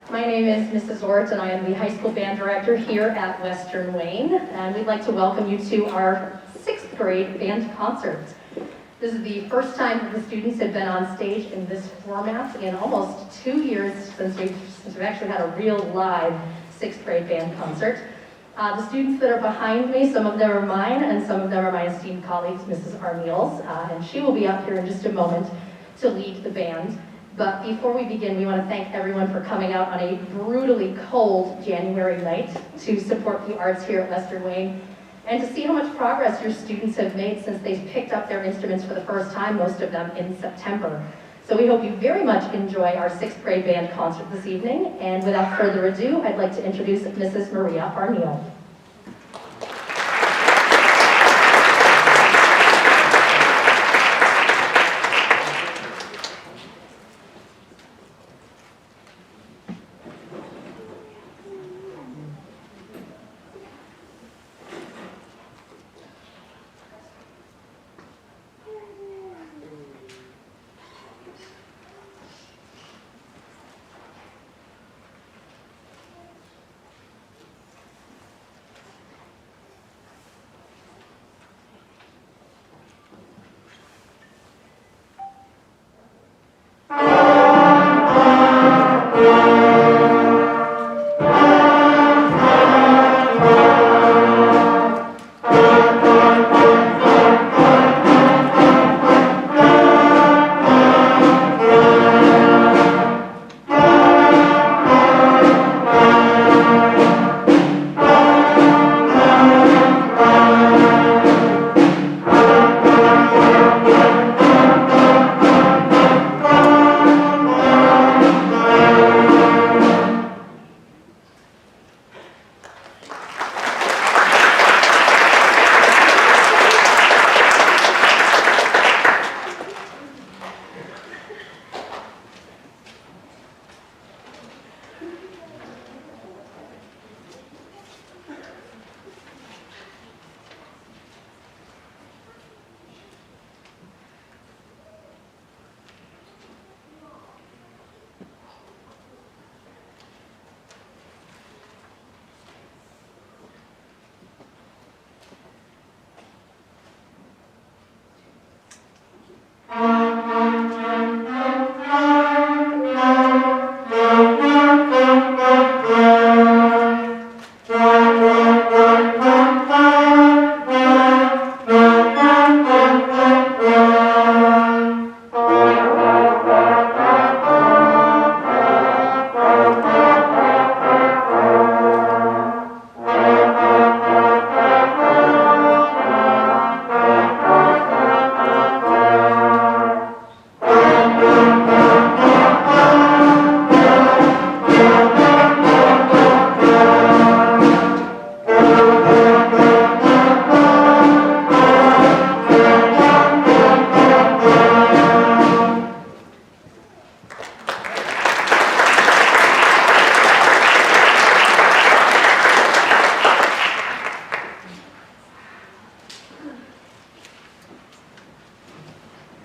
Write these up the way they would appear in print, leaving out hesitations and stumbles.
My name is Mrs. Ort, and I am the high school band director here at Western Wayne, and we'd like to welcome you to our 6th grade band concert. This is the first time that the students have been on stage in this format in almost 2 years since we've actually had a real live 6th grade band concert. The students that are behind me, some of them are mine, and some of them are my esteemed colleagues, Mrs. Armeels, and she will be up here in just a moment to lead the band. But before we begin, we want to thank everyone for coming out on a brutally cold January night to support the arts here at Western Wayne, and to see how much progress your students have made since they've picked up their instruments for the first time, most of them in September. So we hope you very much enjoy our 6th grade band concert this evening, and without further ado, I'd like to introduce Mrs. Maria Armeel.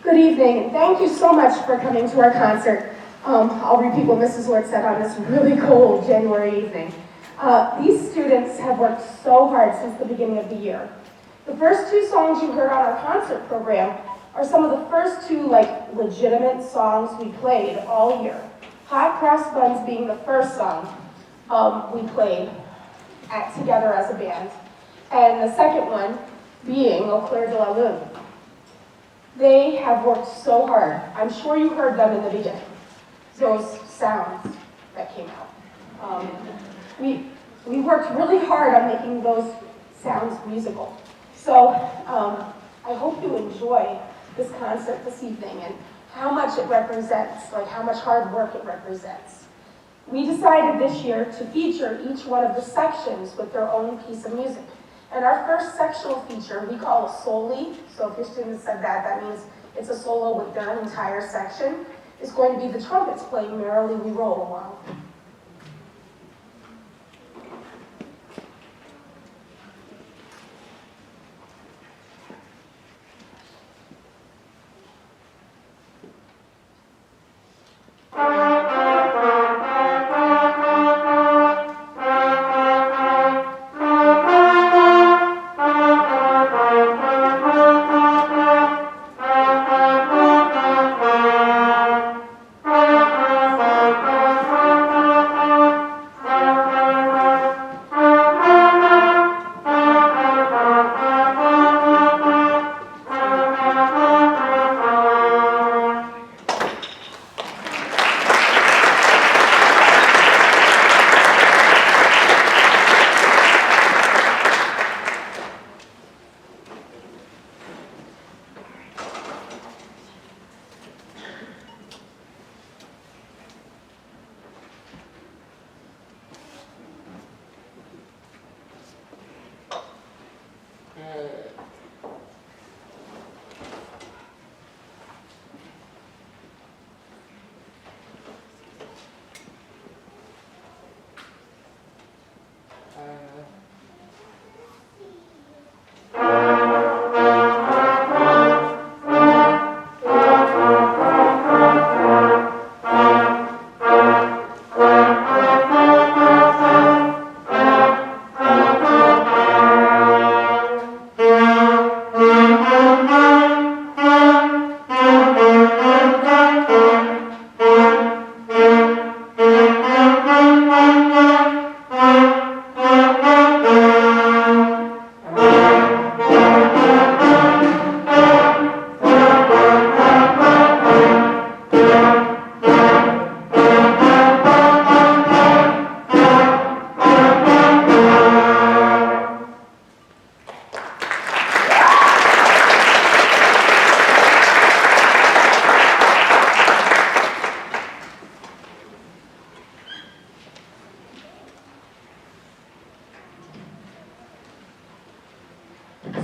Good evening, and thank you so much for coming to our concert. I'll repeat what Mrs. Lord said on this really cold January evening. These students have worked so hard since the beginning of the year. The first 2 songs you heard on our concert program are some of the first 2 legitimate songs we played all year. Hot Cross Buns being the first song we played together as a band, and the second one being Au Clair de la Lune. They have worked so hard. I'm sure you heard them in the beginning, those sounds that came out. We worked really hard on making those sounds musical. So I hope you enjoy this concert this evening and how much it represents, how much hard work it represents. We decided this year to feature each one of the sections with their own piece of music. And our first sectional feature we call a soli. So if your students said that, that means it's a solo with their entire section. It's going to be the trumpets playing Merrily We Roll Along.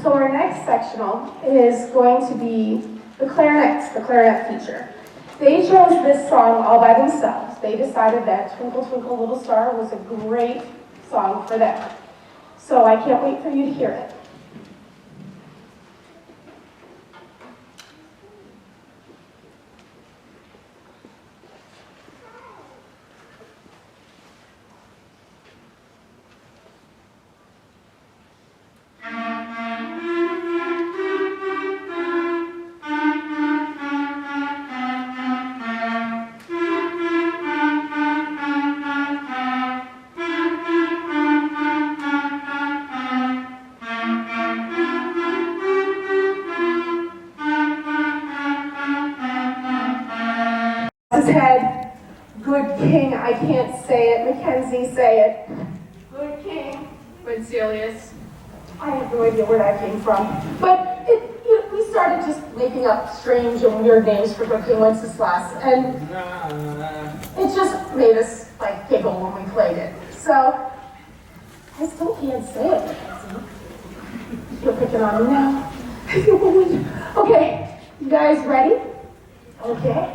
So our next sectional is going to be the clarinet feature. They chose this song all by themselves. They decided that Twinkle Twinkle Little Star was a great song for them. So I can't wait for you to hear it. His head, good king, I can't say it. Mackenzie, say it. Good king. Quintilius. I have no idea where that came from. But we started just making up strange and weird names for good king Wenceslas, and it just made us like giggle when we played it. So I still can't say it, Mackenzie. You're picking on me now. I feel bullied. Okay, you guys ready? Okay.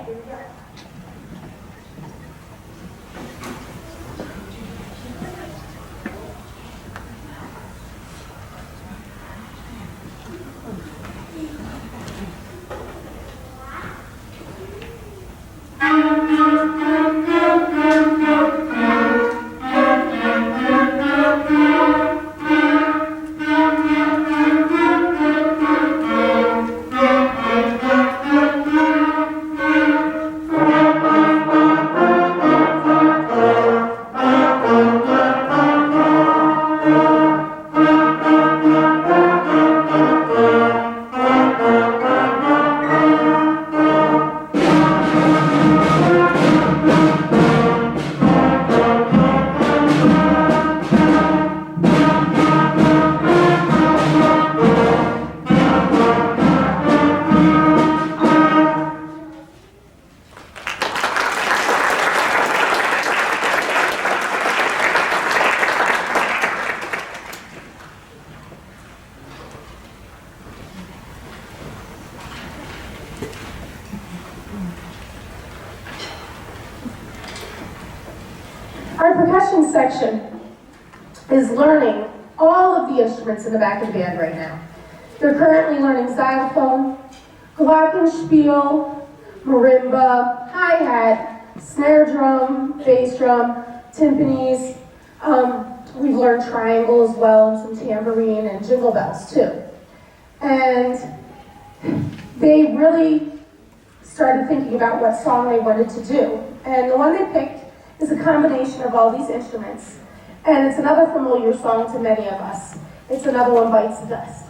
Our percussion section is learning all of the instruments in the back of the band right now. They're currently learning xylophone, glockenspiel, marimba, hi-hat, snare drum, bass drum, timpanis. We've learned triangle as well, and some tambourine and jingle bells too. And they really started thinking about what song they wanted to do. And the one they picked is a combination of all these instruments. And it's another familiar song to many of us. It's Another One Bites the Dust.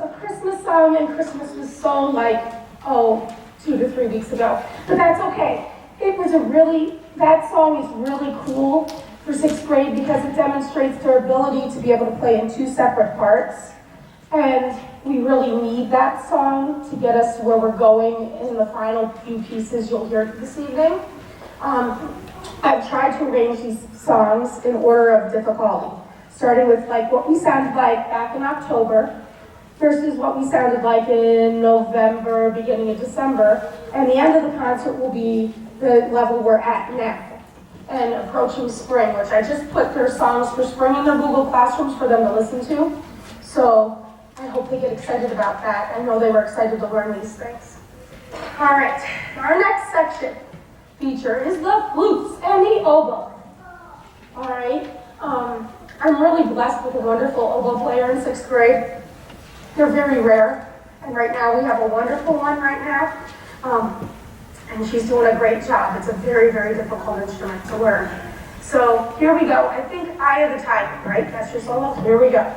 a Christmas song, and Christmas was so like, 2 to 3 weeks ago. But that's okay. That song is really cool for 6th grade because it demonstrates their ability to be able to play in 2 separate parts. And we really need that song to get us where we're going in the final few pieces you'll hear this evening. I've tried to arrange these songs in order of difficulty, starting with like what we sounded like back in October versus what we sounded like in November, beginning of December, and the end of the concert will be the level we're at now. And approaching spring, which I just put their songs for spring in their Google Classrooms for them to listen to. So I hope they get excited about that. I know they were excited to learn these things. All right, our next section feature is the flutes and the oboe. All right, I'm really blessed with a wonderful oboe player in 6th grade. They're very rare, and right now we have a wonderful one right now. And she's doing a great job. It's a very, very difficult instrument to learn. So here we go. I think Eye of the Tiger, right? That's your solo? Here we go.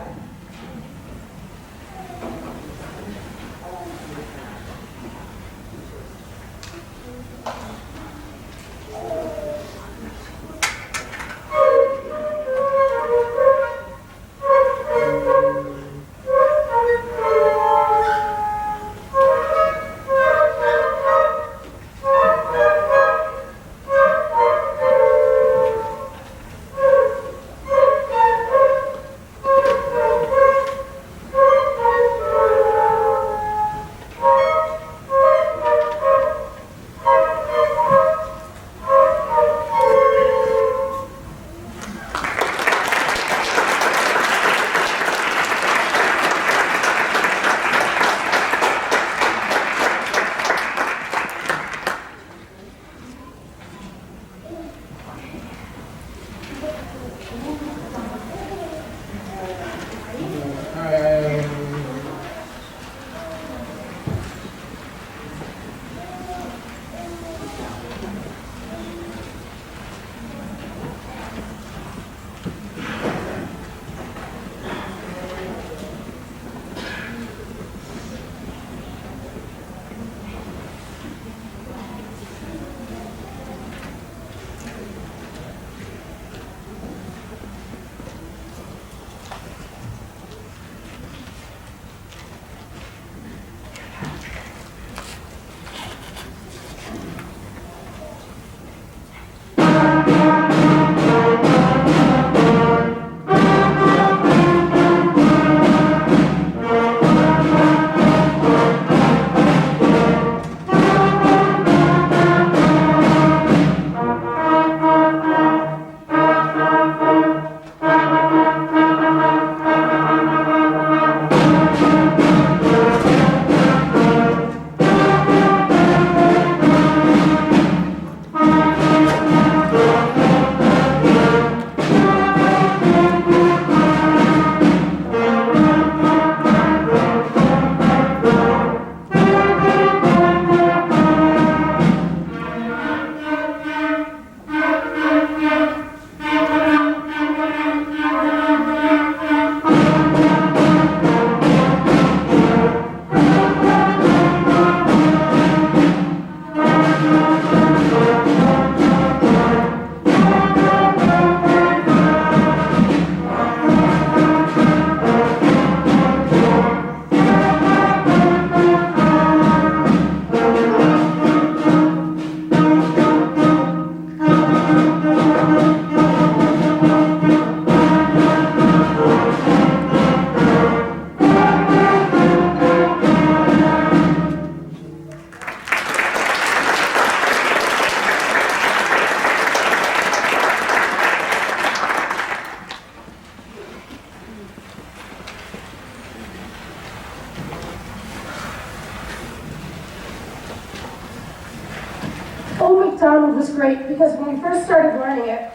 Donald was great because when we first started learning it,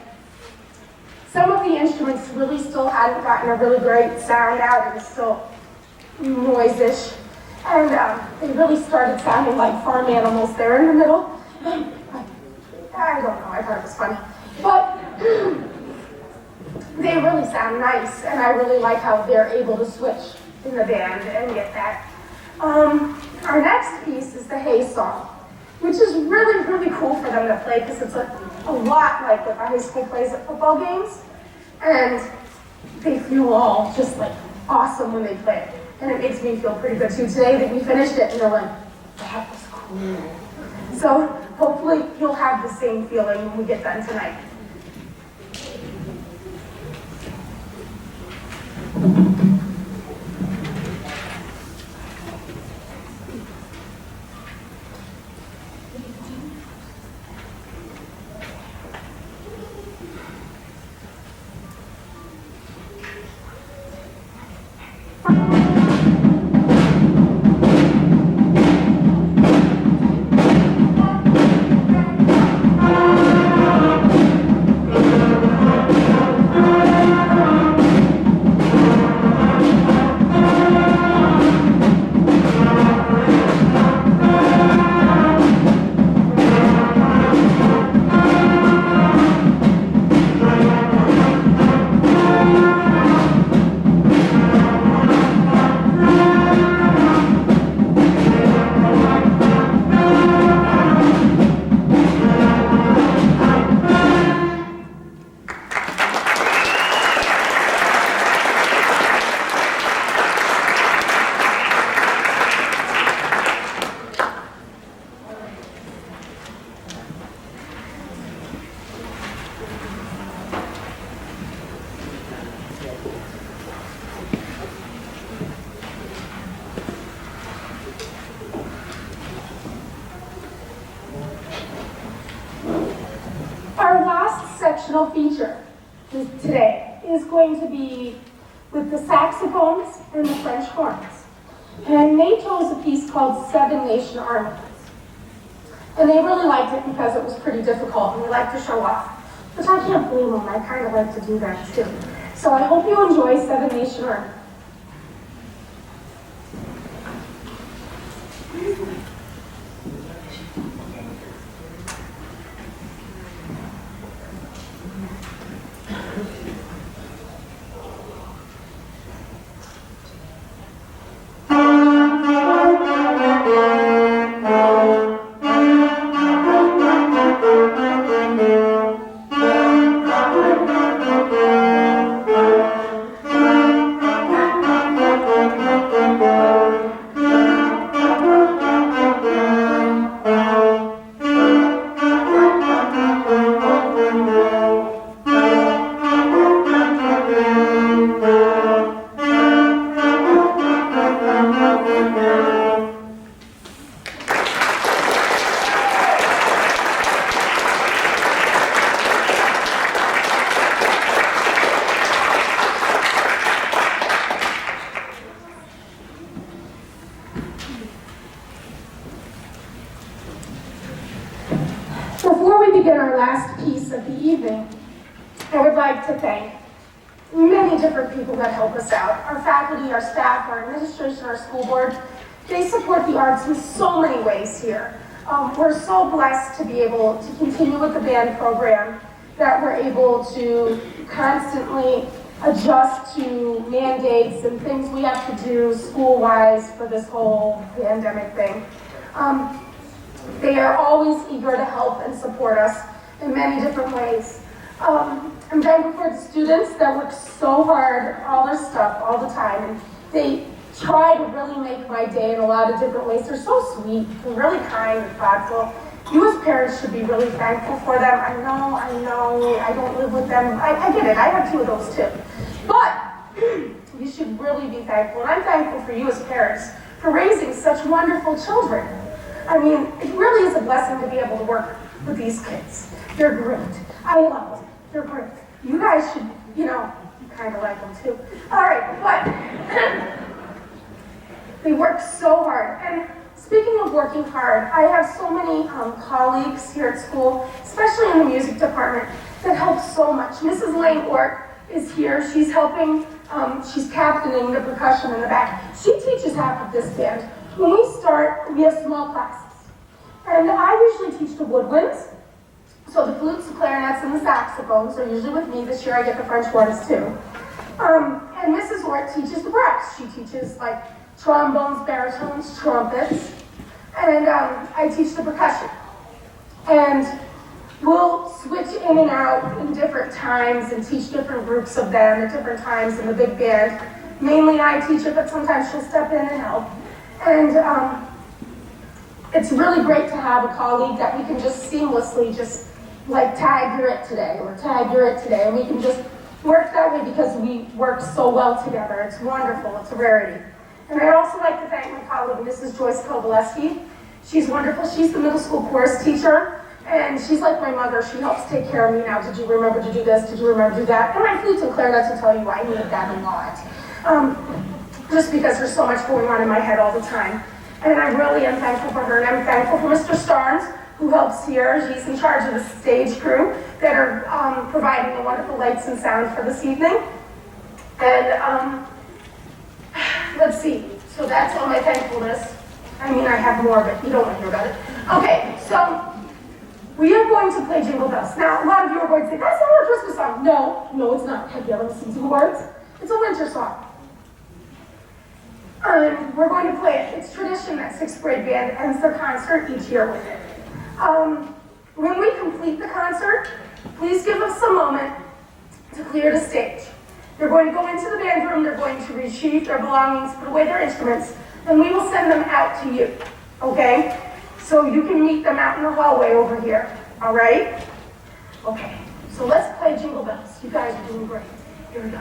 some of the instruments really still hadn't gotten a really great sound out. It was still noisish. And they really started sounding like farm animals there in the middle. I don't know, I thought it was funny. But they really sound nice, and I really like how they're able to switch in the band and get that. Our next piece is the Hey song, which is really, really cool for them to play because it's a lot like what the high school plays at football games. And they feel all just like awesome when they play it. And it makes me feel pretty good too. Today that we finished it and they're like, that was cool. So hopefully you'll have the same feeling when we get done tonight. Sectional feature today is going to be with the saxophones and the French horns. And they chose a piece called Seven Nation Armies. And they really liked it because it was pretty difficult and we like to show off. Which I can't blame them, I kind of like to do that too. So I hope you enjoy Seven Nation Armies. Before we begin our last piece of the evening, I would like to thank many different people that help us out. Our faculty, our staff, our administration, our school board. They support the arts in so many ways here. We're so blessed to be able to continue with the band program, that we're able to constantly adjust to mandates and things we have to do school-wise for this whole pandemic thing. They are always eager to help and support us in many different ways. I'm thankful for the students that work so hard, all their stuff, all the time, and they try to really make my day in a lot of different ways. They're so sweet and really kind and thoughtful. You as parents should be really thankful for them. I know, I don't live with them. I get it, I have two of those too. But you should really be thankful, and I'm thankful for you as parents for raising such wonderful children. I mean, it really is a blessing to be able to work with these kids. They're great. I love them. They're great. You guys should, you kind of like them too. All right, but they work so hard. And speaking of working hard, I have so many colleagues here at school, especially in the music department, that help so much. Mrs. Lane Ork is here. She's helping, she's captaining the percussion in the back. She teaches half of this band. When we start, we have small classes. And I usually teach the woodwinds. So the flutes, the clarinets, and the saxophones are usually with me. This year I get the French horns too. And And Mrs. Ort teaches the brass. She teaches like trombones, baritones, trumpets, and I teach the percussion. And we'll switch in and out in different times and teach different groups of them at different times in the big band. Mainly I teach it, but sometimes she'll step in and help. And it's really great to have a colleague that we can just seamlessly just like tag you're it today or tag you're it today, and we can just work that way because we work so well together. It's wonderful, it's a rarity. And I also like to thank my colleague, Mrs. Joyce Kovalevsky. She's wonderful. She's the middle school chorus teacher, and she's like my mother. She helps take care of me now. Did you remember to do this? Did you remember to do that? And my flute and clarinet to tell you I need that a lot. Just because there's so much going on in my head all the time. And I really am thankful for her, and I'm thankful for Mr. Starnes, who helps here. He's in charge of the stage crew that are providing the wonderful lights and sound for this evening. And let's see, so that's all my thankfulness. I mean, I have more, but you don't want to hear about it. Okay, so we are going to play Jingle Bells. Now, a lot of you are going to say, that's not our Christmas song. No, it's not. Have you ever listened to the words? It's a winter song. And we're going to play it. It's tradition that sixth grade band ends their concert each year with it. When we complete the concert, please give us a moment to clear the stage. They're going to go into the band room, they're going to retrieve their belongings, put away their instruments, and we will send them out to you, okay? So you can meet them out in the hallway over here, all right? Okay, so let's play Jingle Bells. You guys are doing great. Here we go.